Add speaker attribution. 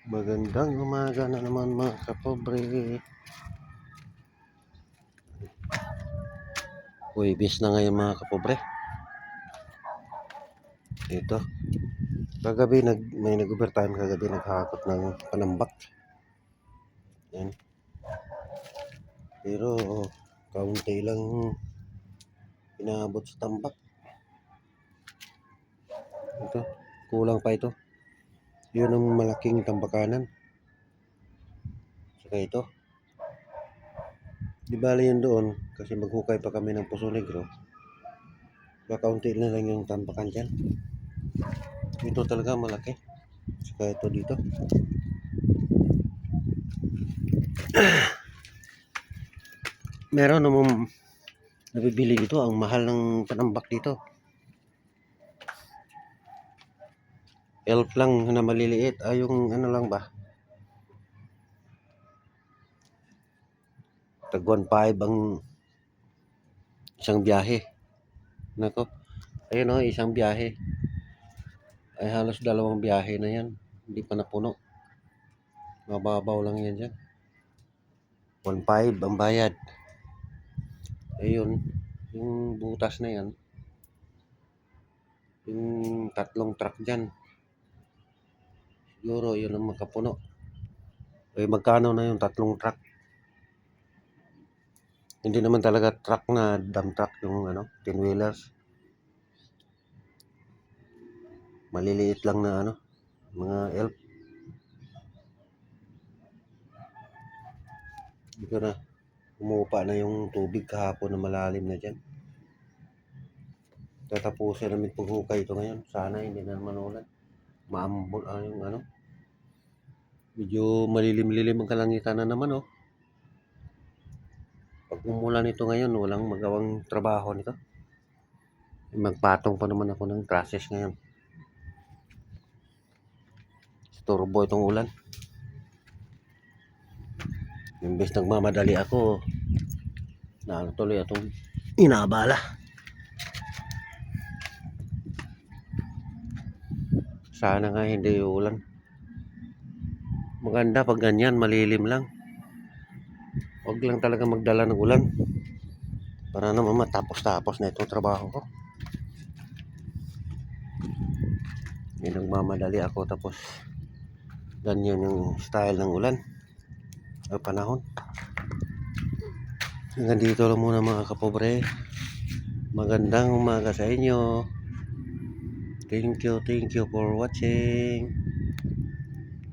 Speaker 1: Magandang umaga na naman mga kapobre. Huwebes na ngayon mga kapobre. Ito. Kagabi may nag-overtime kagabi, naghakot ng panambak. Yan. Pero kaunti lang inaabot sa tambak. Ito. Kulang pa ito. Yun ang malaking tambakanan. Saka ito. Di bali yun doon kasi maghukay pa kami ng Puso Negro. Kakaunti na lang yung tambakan dyan. Ito talaga malaki. Saka ito dito. Meron namang nabibili dito. Ang mahal ng panambak dito. Elf lang na maliliit. Yung ano lang ba? Tag 1.5 ang isang biyahe. Nako. Ayun o, isang biyahe. Ay halos 2 biyahe na yan. Hindi pa napuno. Mababaw lang yan dyan. 1.5 ang bayad. Ayun. Yung butas na yan. Yung 3 truck dyan. Siguro yun ang makapuno. Eh magkano na yung 3 truck? Hindi naman talaga truck na dump truck yung 10 wheelers. Maliliit lang na mga elf. Dito na umupa na yung tubig kahapon na malalim na dyan. Tatapusin namin paghukay ito ngayon. Sana hindi na naman ulan. Maambol yung medyo malilim-lilim ang kalangitan na naman Pag umulan ito ngayon, walang magawang trabaho nito. Magpatong pa naman ako ng trusses ngayon. Turbo itong ulan. Imbes nagmamadali ako, tuloy itong inabala. Sana nga hindi ulan. Maganda pag ganyan, malilim lang. Huwag lang talaga magdala ng ulan para naman matapos-tapos na itong trabaho ko. Nagmamadali ako tapos ganyan yung style ng ulan o panahon. Hanggang dito lang muna mga kapobre. Magandang umaga sa inyo. Thank you for watching.